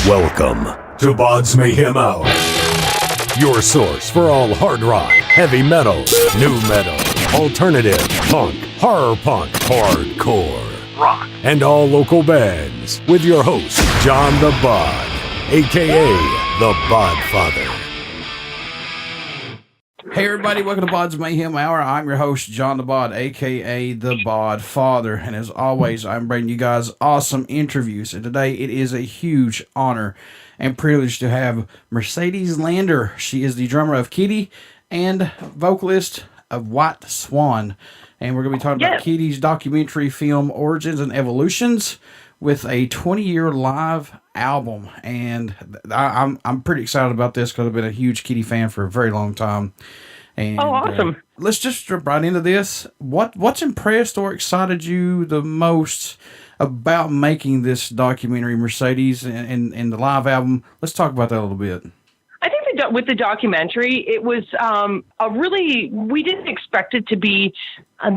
Welcome to BODS Mayhem Hour, your source for all hard rock, heavy metal, new metal, alternative, punk, horror punk, hardcore, rock, and all local bands, with your host, John the Bod, a.k.a. the Bodfather. Hey everybody, welcome to BODS Mayhem Hour. I'm your host, John the Bod, a.k.a. the Bodfather. And as always, I'm bringing you guys awesome interviews. And today it is a huge honor and privilege to have Mercedes Lander. She is the drummer of Kittie and vocalist of White Swan. And we're going to be talking about Kittie's documentary film, Origins and Evolutions, with a 20-year live album. And I'm pretty excited about this because I've been a huge Kittie fan for a very long time. And, awesome. Let's just jump right into this. What's impressed or excited you the most about making this documentary, Mercedes, and the live album? Let's talk about that a little bit. I think with the documentary, it was we didn't expect it to be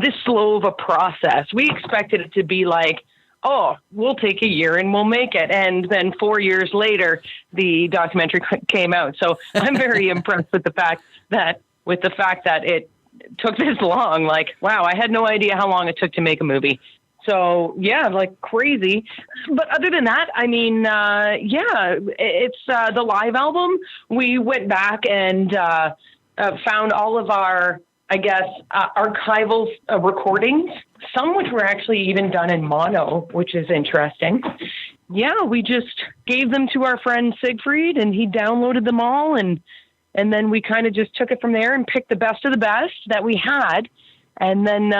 this slow of a process. We expected it to be like, oh, we'll take a year and we'll make it. And then 4 years later, the documentary came out. So I'm very impressed with the fact that it took this long. Like, wow, I had no idea how long it took to make a movie. So, yeah, like crazy. But other than that, I mean, it's the live album. We went back and found all of our, I guess, archival recordings, some which were actually even done in mono, which is interesting. Yeah, we just gave them to our friend Siegfried, and he downloaded them all, and then we kind of just took it from there and picked the best of the best that we had. And then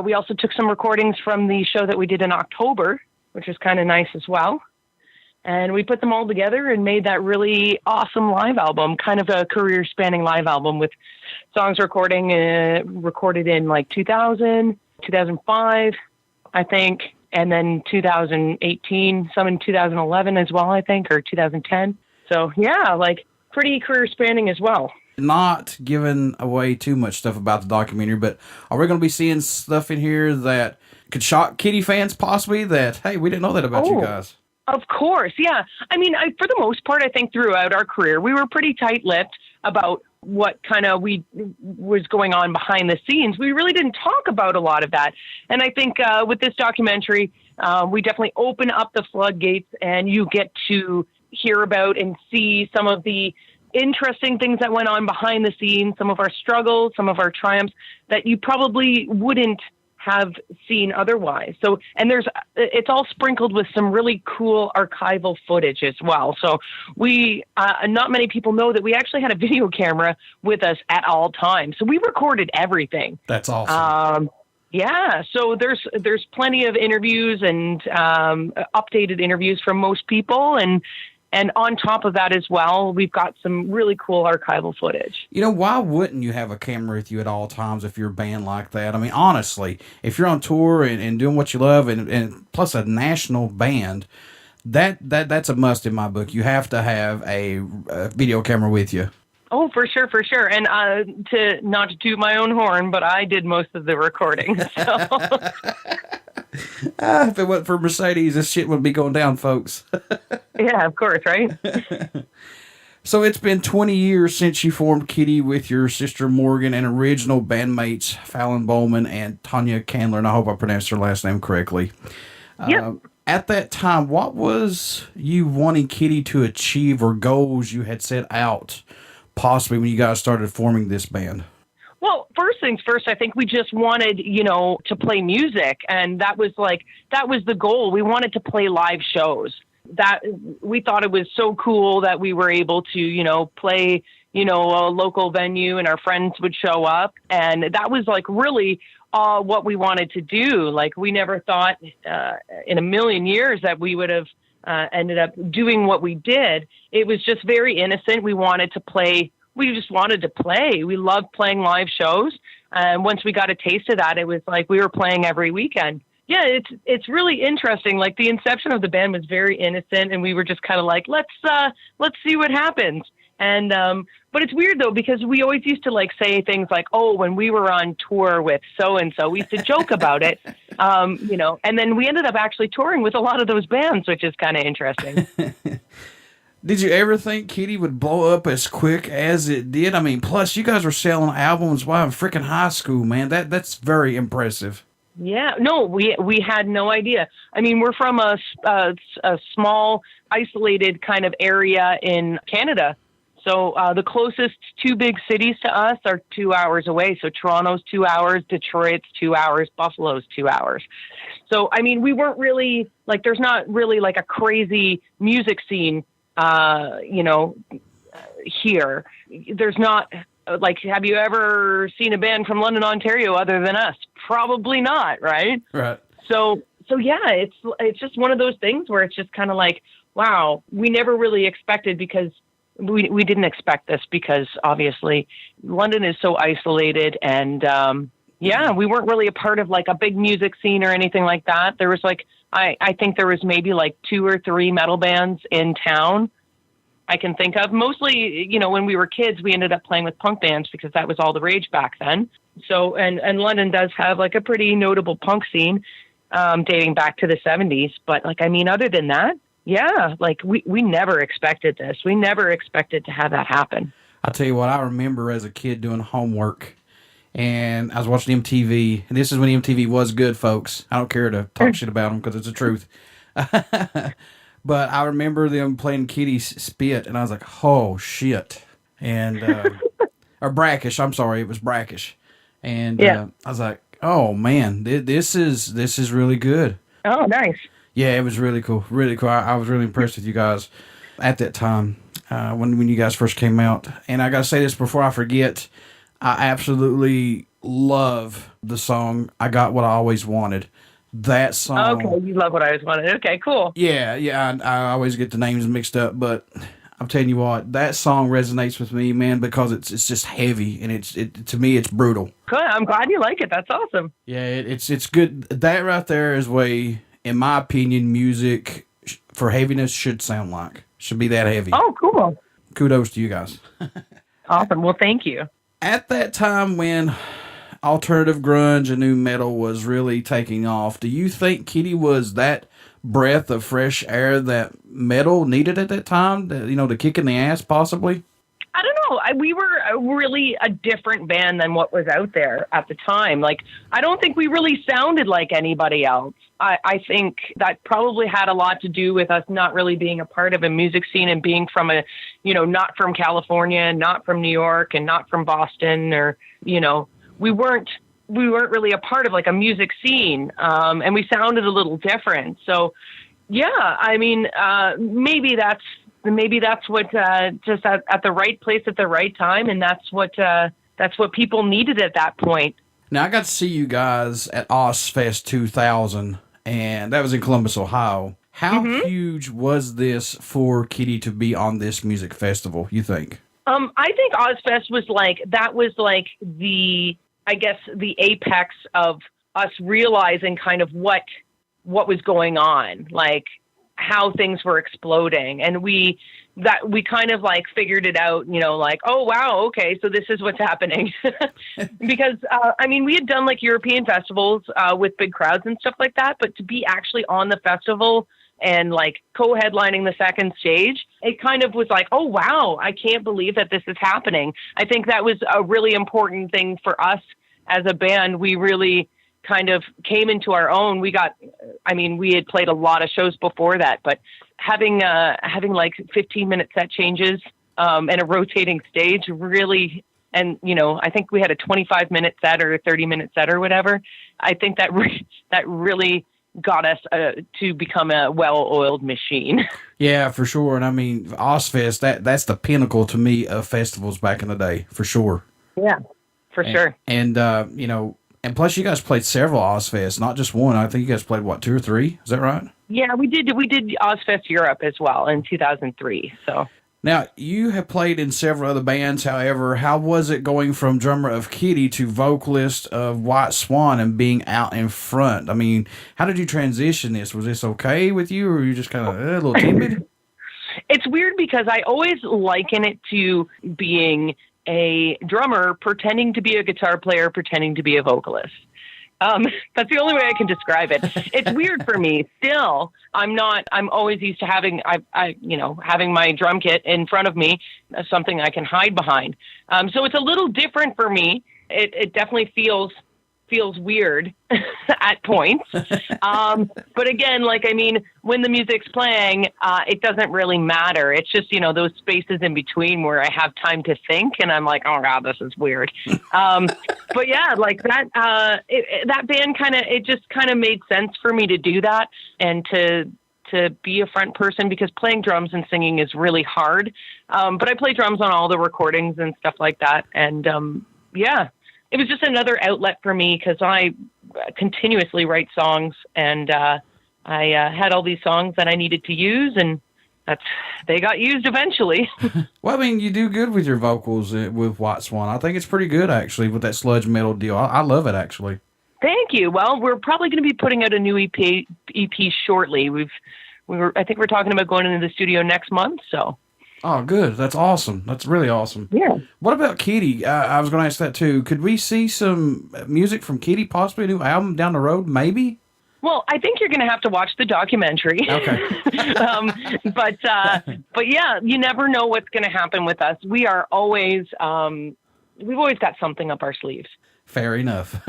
we also took some recordings from the show that we did in October, which was kind of nice as well. And we put them all together and made that really awesome live album, kind of a career-spanning live album with songs recorded in like 2000, 2005, I think, and then 2018, some in 2011 as well, I think, or 2010. So, yeah, like pretty career-spanning as well. Not giving away too much stuff about the documentary, but are we going to be seeing stuff in here that could shock Kittie fans possibly that, hey, we didn't know that about you guys? Of course, yeah. I mean, for the most part, I think throughout our career, we were pretty tight-lipped about what kind of was going on behind the scenes. We really didn't talk about a lot of that. And I think with this documentary, we definitely open up the floodgates, and you get to hear about and see some of the interesting things that went on behind the scenes, some of our struggles, some of our triumphs that you probably wouldn't have seen otherwise. So, and it's all sprinkled with some really cool archival footage as well. So not many people know that we actually had a video camera with us at all times. So we recorded everything. That's awesome. Yeah. So there's plenty of interviews and updated interviews from most people. And on top of that as well, we've got some really cool archival footage. You know, why wouldn't you have a camera with you at all times if you're a band like that? I mean, honestly, if you're on tour and doing what you love and plus a national band, that's a must in my book. You have to have a video camera with you. Oh, for sure, for sure. And not to toot my own horn, but I did most of the recording. So. If it wasn't for Mercedes, this shit would be going down, folks. Yeah, of course, right? So it's been 20 years since you formed Kittie with your sister Morgan and original bandmates Fallon Bowman and Tanya Candler, and I hope I pronounced her last name correctly. Yep. At that time, what was you wanting Kittie to achieve or goals you had set out possibly when you guys started forming this band? Well, first things first, I think we just wanted, to play music. And that was the goal. We wanted to play live shows. That we thought it was so cool that we were able to, play, a local venue and our friends would show up. And that was like really what we wanted to do. Like we never thought in a million years that we would have ended up doing what we did. It was just very innocent. We wanted to play. We just wanted to play. We loved playing live shows. And once we got a taste of that, it was like we were playing every weekend. Yeah, it's really interesting. Like the inception of the band was very innocent, and we were just kind of like, let's see what happens. And but it's weird though, because we always used to like say things like, oh, when we were on tour with so and so, we used to joke about it. You know, and then we ended up actually touring with a lot of those bands, which is kind of interesting. Did you ever think Kittie would blow up as quick as it did? I mean, plus you guys were selling albums while in freaking high school, man. That's very impressive. Yeah, no, we had no idea. I mean, we're from a small, isolated kind of area in Canada. So the closest two big cities to us are 2 hours away. So Toronto's 2 hours, Detroit's 2 hours, Buffalo's 2 hours. So, I mean, we weren't really, like, there's not really like a crazy music scene, you know, here. There's not, like, have you ever seen a band from London, Ontario other than us? Probably not, right? Right. So yeah, it's just one of those things where it's just kind of like, wow, we never really expected, because we didn't expect this, because obviously London is so isolated, and yeah, we weren't really a part of like a big music scene or anything like that. There was like, I think there was maybe like 2 or 3 metal bands in town I can think of. Mostly, you know, when we were kids, we ended up playing with punk bands because that was all the rage back then. So, and London does have like a pretty notable punk scene, dating back to the 70s. But like, I mean, other than that, yeah, like we never expected this. We never expected to have that happen. I'll tell you what, I remember as a kid doing homework, and I was watching MTV, and this is when MTV was good, folks. I don't care to talk shit about them because it's the truth. But I remember them playing Kittie's Spit, and I was like, oh, shit. And, or Brackish, I'm sorry, it was Brackish. And I was like, oh, man, this is really good. Oh, nice. Yeah, it was really cool. Really cool. I was really impressed with you guys at that time when you guys first came out. And I got to say this before I forget. I absolutely love the song I Got What I Always Wanted. That song. Okay, you love what I always wanted. Okay, cool. Yeah. I always get the names mixed up, but I'm telling you what, that song resonates with me, man, because it's just heavy, and it to me it's brutal. Good. I'm glad you like it. That's awesome. Yeah, it's good. That right there is way, in my opinion, music for heaviness should sound like. Should be that heavy. Oh, cool. Kudos to you guys. Awesome. Well, thank you. At that time when alternative grunge and new metal was really taking off, do you think Kittie was that breath of fresh air that metal needed at that time? You know, the kick in the ass, possibly? I don't know. We were really a different band than what was out there at the time. Like, I don't think we really sounded like anybody else. I think that probably had a lot to do with us not really being a part of a music scene and being from a, you know, not from California, not from New York, and not from Boston, or, you know, we weren't really a part of like a music scene. And we sounded a little different. So yeah, I mean, maybe that's what, just at the right place at the right time. And that's what people needed at that point. Now, I got to see you guys at Ozfest 2000, and that was in Columbus, Ohio. How huge was this for Kittie to be on this music festival, you think? I think Ozfest was like the apex of us realizing kind of what was going on, like how things were exploding. And we kind of like figured it out, you know, like, oh, wow, okay, so this is what's happening. Because, I mean, we had done like European festivals with big crowds and stuff like that, but to be actually on the festival and like co-headlining the second stage, it kind of was like, oh, wow, I can't believe that this is happening. I think that was a really important thing for us as a band. We really kind of came into our own. We had played a lot of shows before that, but having like 15-minute set changes and a rotating stage really, and, you know, I think we had a 25-minute set or a 30-minute set or whatever. I think that really got us to become a well-oiled machine. Yeah, for sure. And I mean, Ozfest, that's the pinnacle to me of festivals back in the day, for sure. Yeah, for sure. And you know, and plus you guys played several Ozfests, not just one. I think you guys played, what, 2 or 3? Is that right? Yeah, we did Ozfest Europe as well in 2003. So now you have played in several other bands. However, how was it going from drummer of Kittie to vocalist of White Swan and being out in front? I mean, how did you transition this? Was this okay with you, or were you just kind of a little timid? It's weird because I always liken it to being a drummer pretending to be a guitar player, pretending to be a vocalist. That's the only way I can describe it. It's weird for me. Still, I'm always used to having having my drum kit in front of me as something I can hide behind. So it's a little different for me. It definitely feels weird at points. But again, when the music's playing, it doesn't really matter. It's just, those spaces in between where I have time to think and I'm like, oh God, this is weird. But yeah, that band it just kind of made sense for me to do that and to be a front person, because playing drums and singing is really hard. But I play drums on all the recordings and stuff like that. And, it was just another outlet for me, because I continuously write songs, and I had all these songs that I needed to use, and they got used eventually. Well, you do good with your vocals with White Swan. I think it's pretty good, actually, with that sludge metal deal. I love it, actually. Thank you. Well, we're probably going to be putting out a new EP shortly. I think we're talking about going into the studio next month, so. Oh, good. That's awesome. That's really awesome. Yeah. What about Kittie? I was going to ask that too. Could we see some music from Kittie, possibly a new album down the road, maybe? Well, I think you're going to have to watch the documentary. Okay. But yeah, you never know what's going to happen with us. We are always, we've always got something up our sleeves. Fair enough.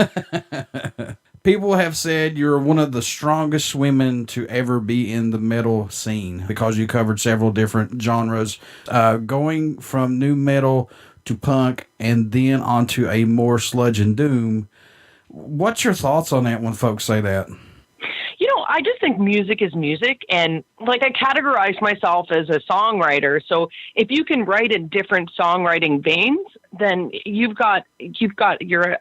People have said you're one of the strongest women to ever be in the metal scene, because you covered several different genres, going from new metal to punk and then onto a more sludge and doom. What's your thoughts on that when folks say that? I just think music is music, and I categorize myself as a songwriter. So if you can write in different songwriting veins, then you're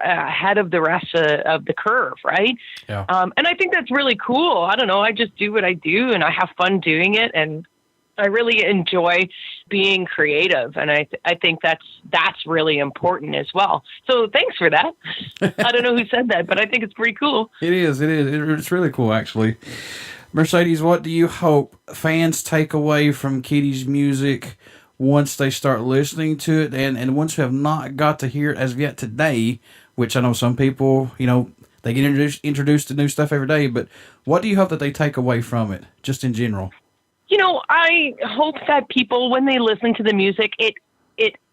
ahead of the rest of the curve, right? Yeah. And I think that's really cool. I don't know. I just do what I do, and I have fun doing it, and I really enjoy being creative, and I think that's really important as well. So thanks for that. I don't know who said that, but I think it's pretty cool. It is. It's really cool, actually. Mercedes, what do you hope fans take away from Kittie's music once they start listening to it, and once who have not got to hear it as of yet today, which I know some people, they get introduced to new stuff every day, but what do you hope that they take away from it, just in general? I hope that people, when they listen to the music, it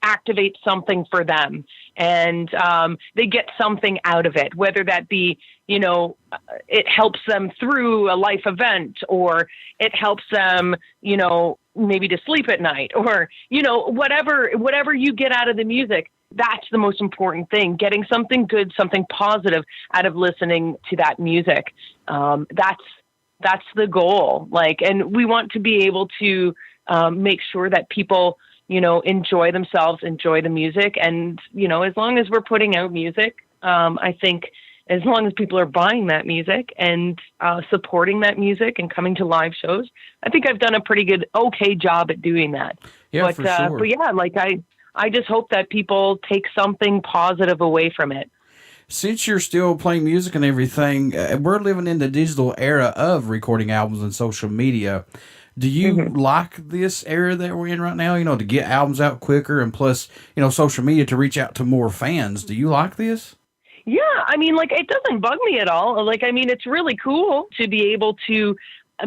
activates something for them, and they get something out of it, whether that be, it helps them through a life event, or it helps them, maybe to sleep at night, or, whatever you get out of the music. That's the most important thing, getting something good, something positive out of listening to that music. That's the goal. And we want to be able to make sure that people, enjoy themselves, enjoy the music. And, as long as we're putting out music, I think as long as people are buying that music and supporting that music and coming to live shows, I think I've done a pretty okay job at doing that. Yeah, for sure. But yeah, I just hope that people take something positive away from it. Since you're still playing music and everything, we're living in the digital era of recording albums and social media. Do you like this era that we're in right now, to get albums out quicker, and plus, social media to reach out to more fans? Do you like this? Yeah, it doesn't bug me at all. It's really cool to be able to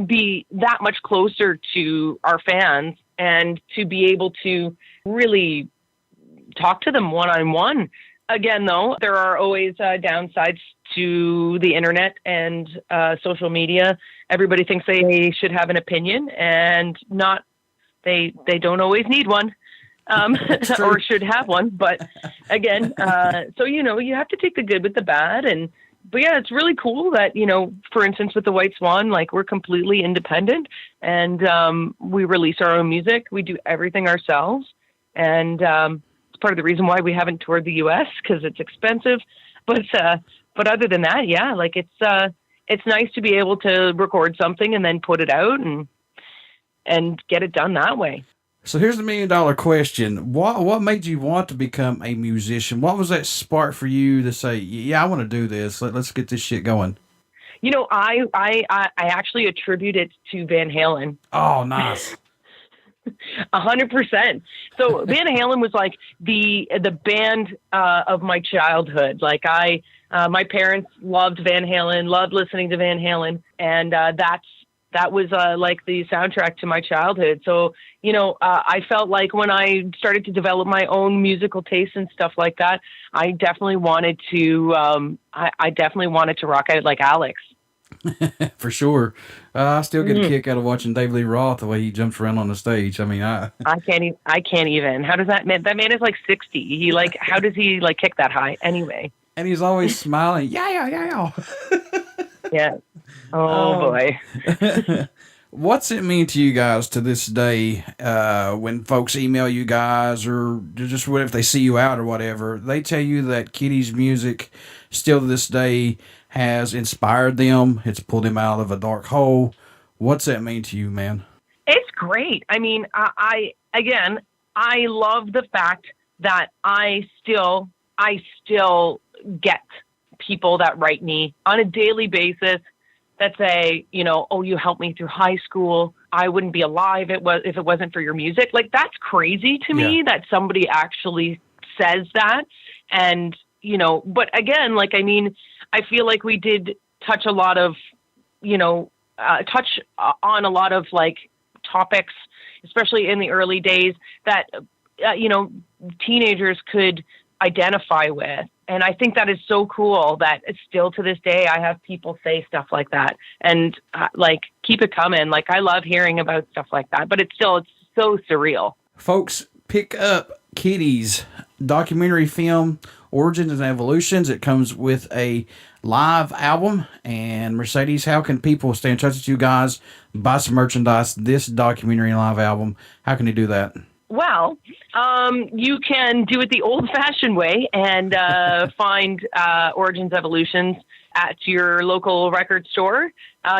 be that much closer to our fans and to be able to really talk to them one-on-one. Again, though, there are always downsides to the internet and social media. Everybody thinks they should have an opinion, and they don't always need one, or should have one. But again, so you have to take the good with the bad. But yeah, it's really cool that for instance, with the White Swan, we're completely independent, and we release our own music. We do everything ourselves, and part of the reason why we haven't toured the U.S. because it's expensive, but other than that, yeah, it's nice to be able to record something and then put it out and get it done that way. So here's the $1 million question: what made you want to become a musician? What was that spark for you to say, yeah, I want to do this? Let's get this shit going. I actually attribute it to Van Halen. Oh, nice. 100%. So Van Halen was the band of my childhood. My parents loved Van Halen, loved listening to Van Halen, and that was like the soundtrack to my childhood. So, I felt like when I started to develop my own musical taste and stuff like that, I definitely wanted to rock out like Alex. For sure. I still get a kick out of watching Dave Lee Roth, the way he jumps around on the stage. I mean, I can't even. How does that man is like 60. How does he like kick that high anyway? And he's always smiling. Yeah. Yeah. Oh boy. What's it mean to you guys to this day, when folks email you guys or just what if they see you out or whatever, they tell you that Kittie's music still to this day has inspired them. It's pulled them out of a dark hole. What's that mean to you, man? It's great. I mean, I love the fact that I still get people that write me on a daily basis that say, oh, you helped me through high school. I wouldn't be alive if it wasn't for your music. Like, that's crazy to me that somebody actually says that. And, but again, I feel like we did touch a lot of, touch on a lot of like topics, especially in the early days that, teenagers could identify with. And I think that is so cool that it's still to this day, I have people say stuff like that and keep it coming. Like, I love hearing about stuff like that, but it's so surreal. Folks, pick up Kittie's documentary film, Origins and Evolutions. It comes with a live album. And Mercedes, how can people stay in touch with you guys, buy some merchandise, this documentary and live album? How can they do that? Well, you can do it the old-fashioned way and find Origins Evolutions at your local record store.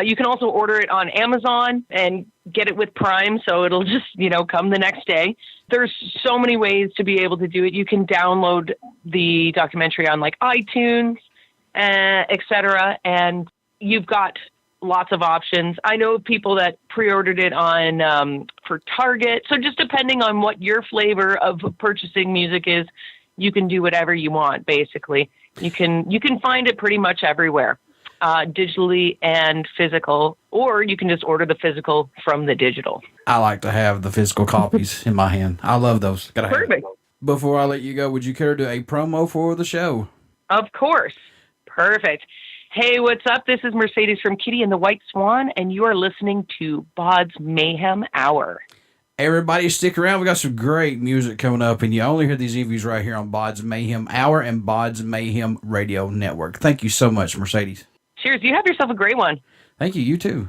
You can also order it on Amazon and get it with Prime, so it'll just, come the next day. There's so many ways to be able to do it. You can download the documentary on like iTunes, etc., and you've got lots of options. I know people that pre-ordered it on for Target. So just depending on what your flavor of purchasing music is, you can do whatever you want. Basically, you can find it pretty much everywhere, digitally and physical, or you can just order the physical from the digital. I like to have the physical copies in my hand. I love those. Perfect. Before I let you go, would you care to do a promo for the show? Of course. Perfect. Hey, what's up? This is Mercedes from Kittie and the White Swan, and you are listening to BODS Mayhem Hour. Everybody stick around. We got some great music coming up, and you only hear these interviews right here on BODS Mayhem Hour and BODS Mayhem Radio Network. Thank you so much, Mercedes. Cheers. You have yourself a great one. Thank you. You too.